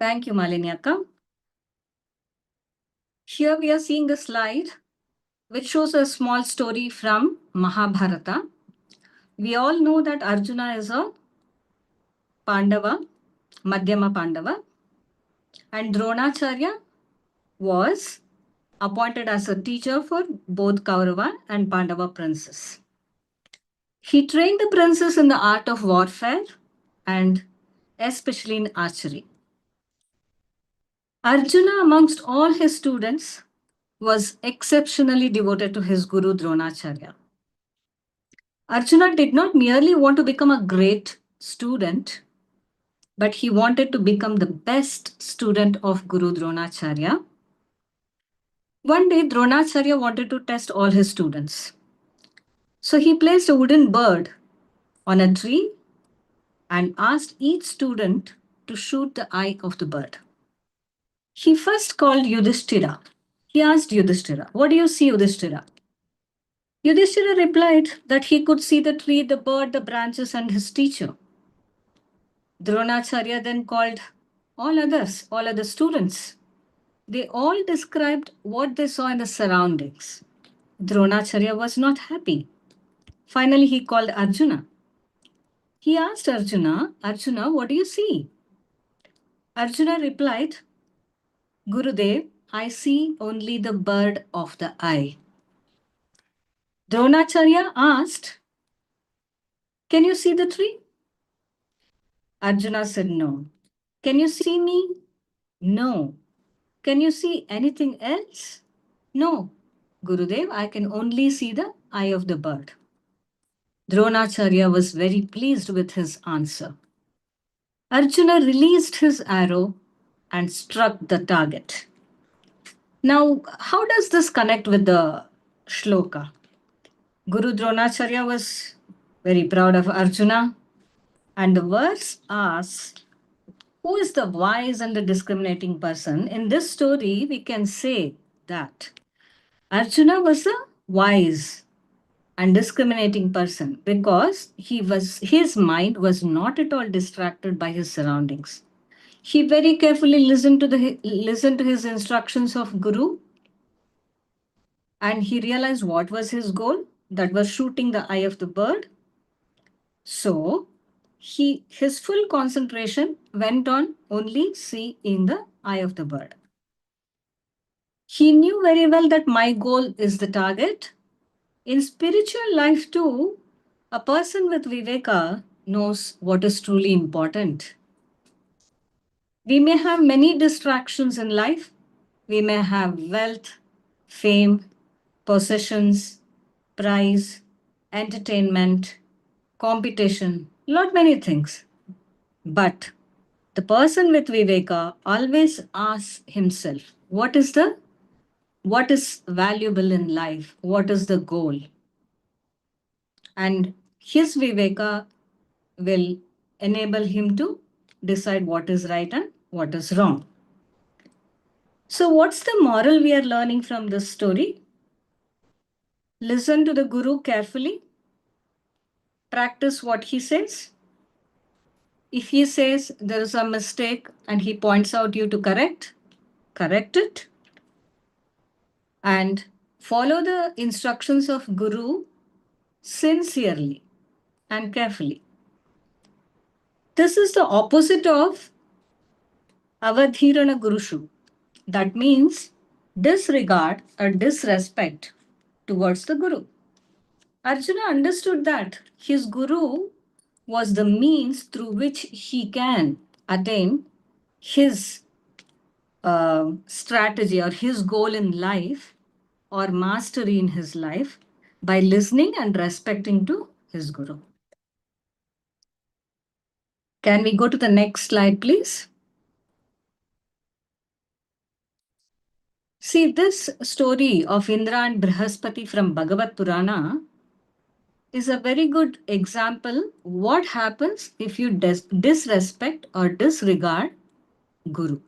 Thank you, Malini. Here we are seeing a slide which shows a small story from Mahabharata. We all know that Arjuna is a Pandava, Madhyama Pandava, and Dronacharya was appointed as a teacher for both Kaurava and Pandava princes. He trained the princes in the art of warfare and especially in archery. Arjuna, amongst all his students, was exceptionally devoted to his guru Dronacharya. Arjuna did not merely want to become a great student, but he wanted to become the best student of Guru Dronacharya. One day, Dronacharya wanted to test all his students. So he placed a wooden bird on a tree and asked each student to shoot the eye of the bird. He first called Yudhishthira. He asked Yudhishthira, "What do you see, Yudhishthira?" Yudhishthira replied that he could see the tree, the bird, the branches, and his teacher. Dronacharya then called all other students. They all described what they saw in the surroundings. Dronacharya was not happy. Finally, he called Arjuna. He asked Arjuna, "Arjuna, what do you see?" Arjuna replied, "Gurudev, I see only the bird of the eye." Dronacharya asked, "Can you see the tree?" Arjuna said, "No." "Can you see me?" "No." "Can you see anything else?" "No." "Gurudev, I can only see the eye of the bird." Dronacharya was very pleased with his answer. Arjuna released his arrow and struck the target. Now, how does this connect with the shloka? Guru Dronacharya was very proud of Arjuna, and the verse asks, who is the wise and the discriminating person? In this story, we can say that Arjuna was a wise and discriminating person because his mind was not at all distracted by his surroundings. He very carefully listened to his instructions of Guru, and he realized what was his goal, that was shooting the eye of the bird. So his full concentration went on only seeing the eye of the bird. He knew very well that my goal is the target. In spiritual life too, a person with viveka knows what is truly important. We may have many distractions in life. We may have wealth, fame, possessions, prize, entertainment, competition, lot many things. But the person with viveka always asks himself, what is valuable in life? What is the goal? And his viveka will enable him to decide what is right and what is wrong. So what's the moral we are learning from this story? Listen to the Guru carefully. Practice what he says. If he says there is a mistake and he points out you to correct it. And follow the instructions of Guru sincerely and carefully. This is the opposite of avadhirana gurushu. That means disregard or disrespect towards the Guru. Arjuna understood that his Guru was the means through which he can attain his strategy or his goal in life or mastery in his life by listening and respecting to his Guru. Can we go to the next slide, please? See, this story of Indra and Brihaspati from Bhagavad Purana is a very good example what happens if you disrespect or disregard Guru.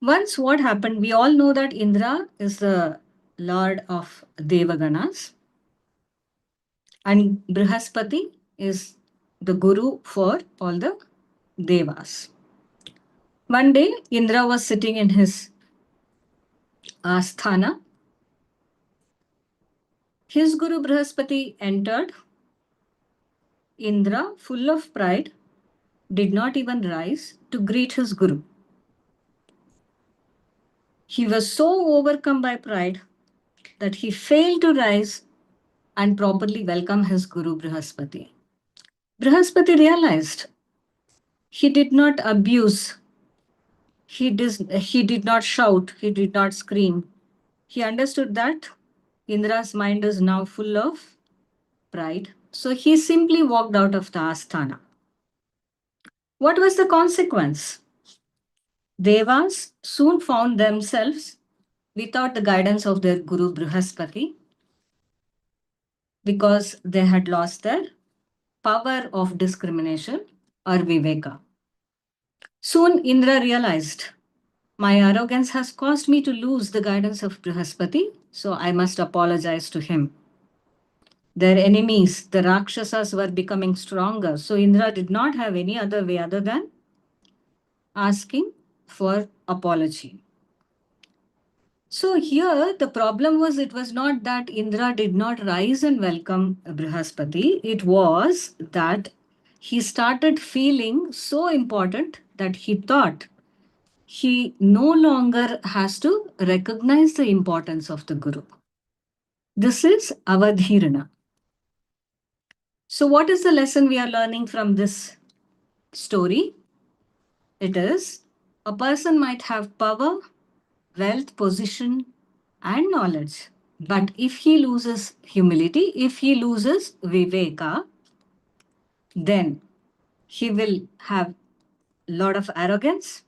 Once what happened, we all know that Indra is the lord of Devaganas and Brihaspati is the guru for all the Devas. One day, Indra was sitting in his asthana. His Guru Brihaspati entered. Indra, full of pride, did not even rise to greet his Guru. He was so overcome by pride that he failed to rise and properly welcome his Guru Brihaspati. Brihaspati realized he did not abuse, he did not shout, he did not scream. He understood that Indra's mind is now full of pride. So he simply walked out of the asthana. What was the consequence? Devas soon found themselves without the guidance of their Guru Brihaspati because they had lost their power of discrimination or viveka. Soon Indra realized, my arrogance has caused me to lose the guidance of Brihaspati, so I must apologize to him. Their enemies, the Rakshasas, were becoming stronger, so Indra did not have any other way other than asking for apology. So here the problem was, it was not that Indra did not rise and welcome Brihaspati. It was that he started feeling so important that he thought he no longer has to recognize the importance of the Guru. This is avadhirana. So what is the lesson we are learning from this story? It is, a person might have power, wealth, position, and knowledge. But if he loses humility, if he loses viveka, then he will have a lot of arrogance,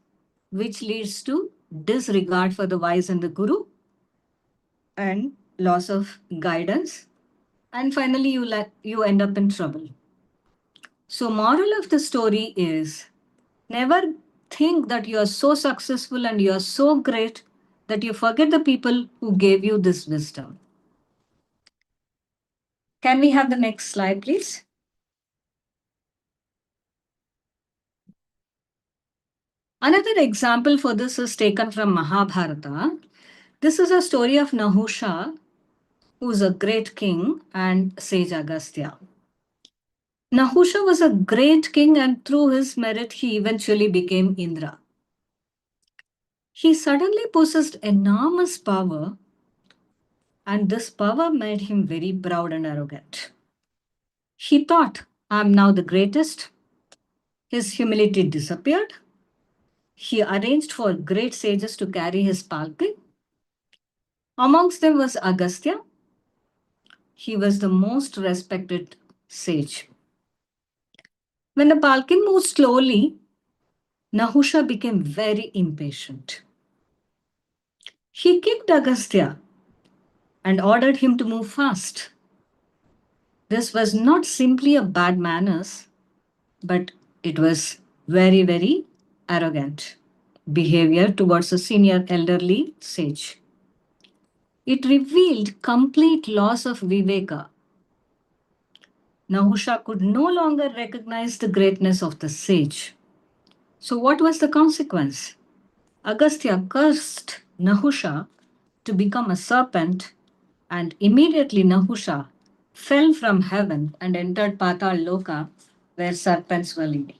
which leads to disregard for the wise and the guru and loss of guidance. And finally, you end up in trouble. So moral of the story is, never think that you are so successful and you are so great that you forget the people who gave you this wisdom. Can we have the next slide, please? Another example for this is taken from Mahabharata. This is a story of Nahusha, who is a great king, and sage Agastya. Nahusha was a great king, and through his merit, he eventually became Indra. He suddenly possessed enormous power, and this power made him very proud and arrogant. He thought, I'm now the greatest. His humility disappeared. He arranged for great sages to carry his palki. Amongst them was Agastya. He was the most respected sage. When the palki moved slowly, Nahusha became very impatient. He kicked Agastya and ordered him to move fast. This was not simply a bad manners, but it was very, very arrogant behavior towards a senior elderly sage. It revealed complete loss of viveka. Nahusha could no longer recognize the greatness of the sage. So what was the consequence? Agastya cursed Nahusha to become a serpent, and immediately Nahusha fell from heaven and entered Patal Loka, where serpents were living.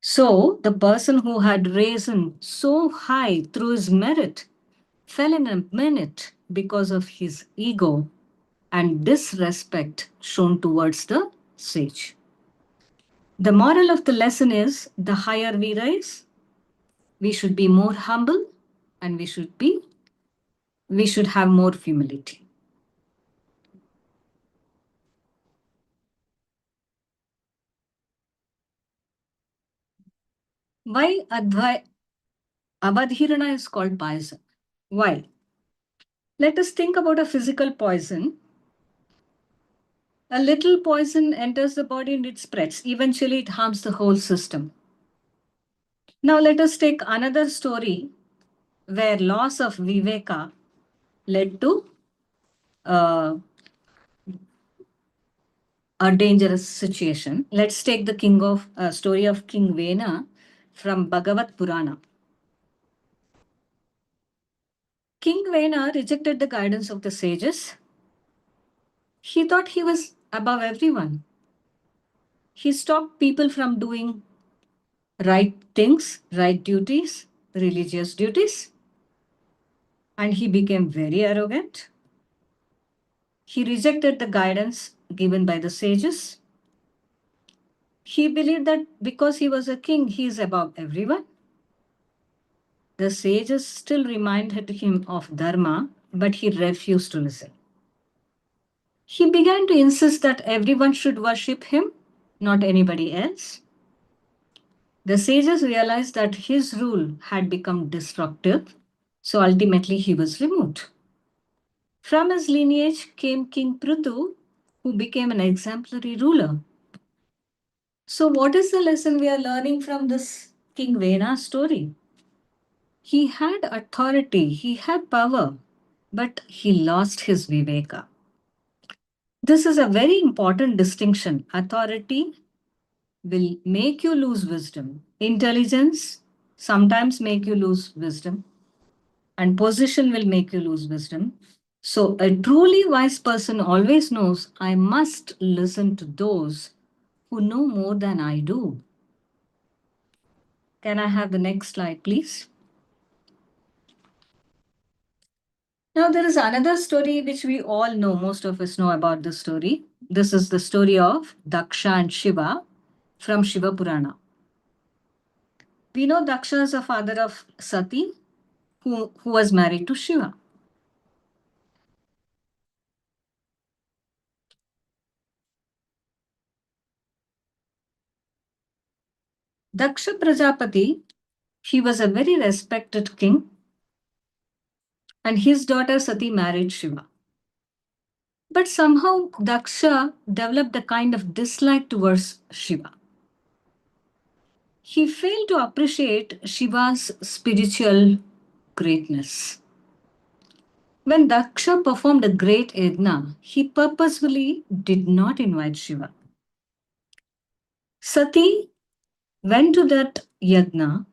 So the person who had risen so high through his merit fell in a minute because of his ego and disrespect shown towards the sage. The moral of the lesson is, the higher we rise, we should be more humble and we should have more humility. Why Avadhirana is called poison? Why? Let us think about a physical poison. A little poison enters the body and it spreads. Eventually, it harms the whole system. Now, let us take another story where loss of viveka led to a dangerous situation. Let's take the story of King Vena from Bhagavat Purana. King Vena rejected the guidance of the sages. He thought he was above everyone. He stopped people from doing right things, right duties, religious duties, and he became very arrogant. He rejected the guidance given by the sages. He believed that because he was a king, he is above everyone. The sages still reminded him of Dharma, but he refused to listen. He began to insist that everyone should worship him, not anybody else. The sages realized that his rule had become destructive, so ultimately he was removed. From his lineage came King Prithu, who became an exemplary ruler. So, what is the lesson we are learning from this King Vena story? He had authority, he had power, but he lost his viveka. This is a very important distinction. Authority will make you lose wisdom. Intelligence sometimes make you lose wisdom, and position will make you lose wisdom. So a truly wise person always knows I must listen to those who know more than I do. Can I have the next slide, please? Now, there is another story which we all know, most of us know about this story. This is the story of Daksha and Shiva from Shiva Purana. We know Daksha is the father of Sati, who was married to Shiva. Daksha Prajapati, he was a very respected king, and his daughter Sati married Shiva. But somehow Daksha developed a kind of dislike towards Shiva. He failed to appreciate Shiva's spiritual greatness. When Daksha performed a great yajna, he purposefully did not invite Shiva. Sati went to that yajna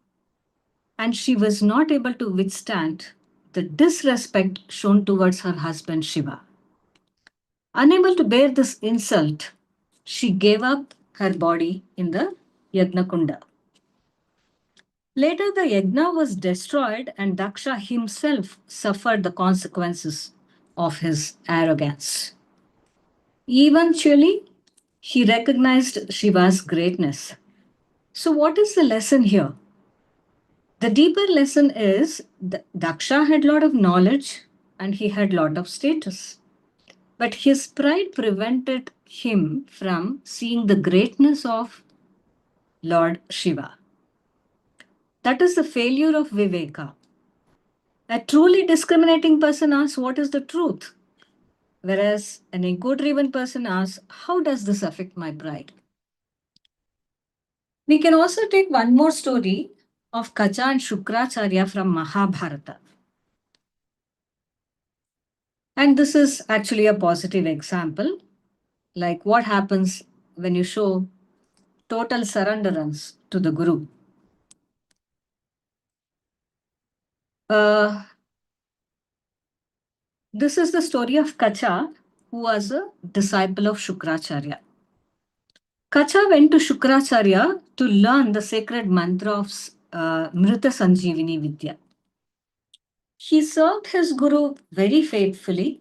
and she was not able to withstand the disrespect shown towards her husband Shiva. Unable to bear this insult, she gave up her body in the Yajna Kunda. Later, the Yajna was destroyed, and Daksha himself suffered the consequences of his arrogance. Eventually, he recognized Shiva's greatness. So, what is the lesson here? The deeper lesson is that Daksha had a lot of knowledge and he had a lot of status. But his pride prevented him from seeing the greatness of Lord Shiva. That is the failure of Viveka. A truly discriminating person asks, what is the truth? Whereas an ego-driven person asks, how does this affect my pride? We can also take one more story of Kacha and Śrṛṅkhalā from Mahabharata. And this is actually a positive example, like what happens when you show total surrenderance to the Guru. This is the story of Kacha, who was a disciple of Śrṛṅkhalā. Kacha went to Śrṛṅkhalā to learn the sacred mantra of Mrita Sanjeevini Vidya. He served his Guru very faithfully.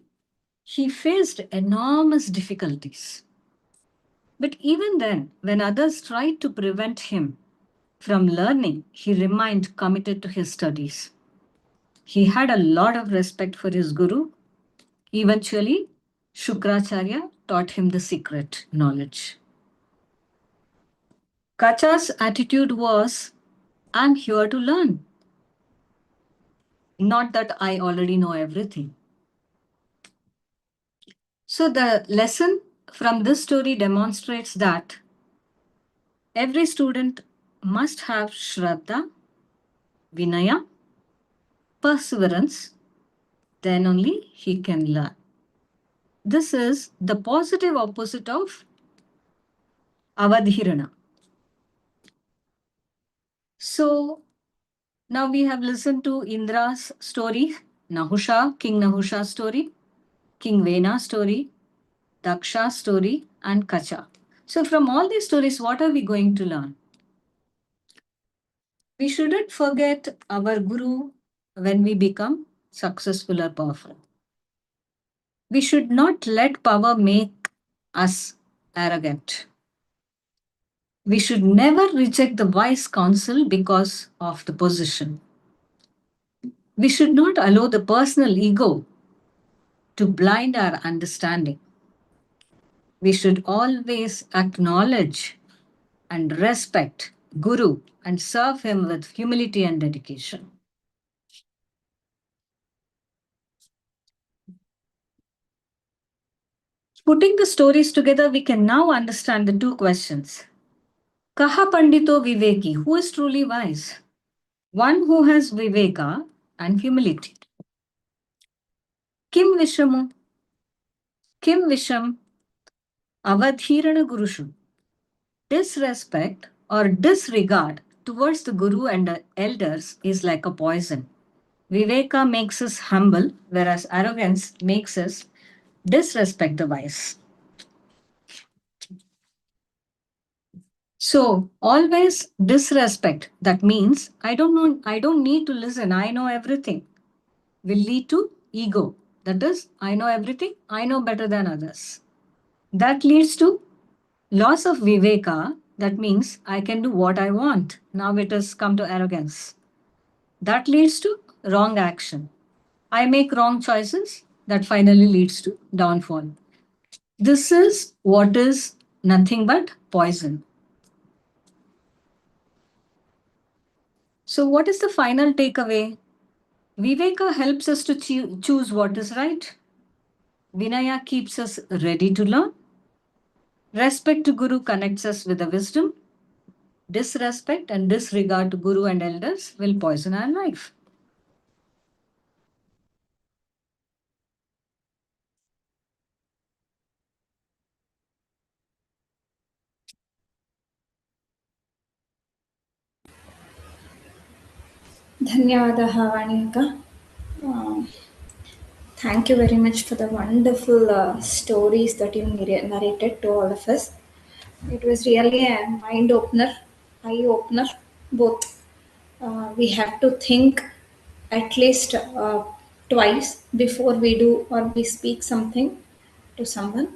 He faced enormous difficulties. But even then, when others tried to prevent him from learning, he remained committed to his studies. He had a lot of respect for his Guru. Eventually, Śrṛṅkhalā taught him the secret knowledge. Kacha's attitude was, I'm here to learn, not that I already know everything. So the lesson from this story demonstrates that every student must have Shraddha, Vinaya, perseverance, then only he can learn. This is the positive opposite of avadhirana. So now we have listened to Indra's story, Nahusha, King Nahusha story, King Vena story, Daksha story, and Kacha. So from all these stories, what are we going to learn? We shouldn't forget our guru when we become successful or powerful. We should not let power make us arrogant. We should never reject the wise counsel because of the position. We should not allow the personal ego to blind our understanding. We should always acknowledge and respect Guru and serve him with humility and dedication. Putting the stories together, we can now understand the two questions. Kaha Pandito Viveki, who is truly wise? One who has Viveka and humility. Kim Vishamu? Kim Visham Avadhirana Gurushu. Disrespect or disregard towards the Guru and the elders is like a poison. Viveka makes us humble, whereas arrogance makes us disrespect the wise. So always disrespect, that means I don't know, I don't need to listen, I know everything, will lead to ego. That is, I know everything, I know better than others. That leads to loss of viveka, that means I can do what I want. Now it has come to arrogance. That leads to wrong action. I make wrong choices, that finally leads to downfall. This is what is nothing but poison. So, what is the final takeaway? Viveka helps us to choose what is right. Vinaya keeps us ready to learn. Respect to Guru connects us with the wisdom. Disrespect and disregard to Guru and elders will poison our life. ಧನ್ಯವಾದः ವಾಣಿಯಕ್ಕ. Thank you very much for the wonderful stories that you narrated to all of us. It was really a mind opener, eye opener, both. We have to think at least twice before we do or we speak something to someone.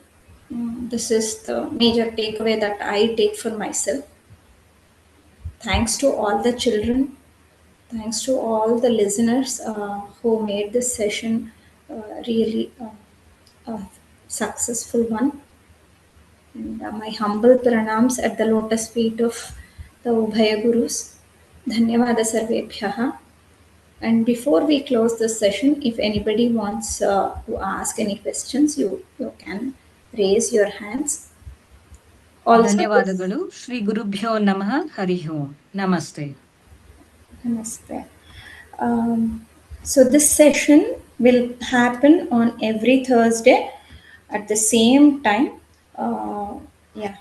This is the major takeaway that I take for myself. Thanks to all the children. Thanks to all the listeners who made this session really a successful one. And my humble pranams at the lotus feet of the Ubhaya Gurus. Dhanyavada Sarvebhyaha. And before we close this session, if anybody wants to ask any questions, you can raise your hands. Also, ಧನ್ಯವಾದಗಳು. ಶ್ರೀ ಗುರುಭ್ಯೋ ನಮಃ ಹರಿ ಓಂ. ನಮಸ್ತೆ. Namaste. So this session will happen on every Thursday at the same time. Yeah,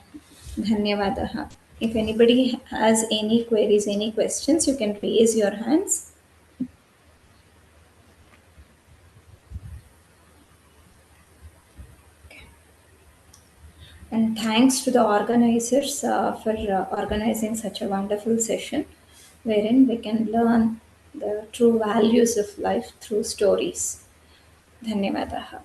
Dhanyavadaha. If anybody has any queries, any questions, you can raise your hands. And thanks to the organizers for organizing such a wonderful session wherein we can learn the true values of life through stories. Dhanyavadaha.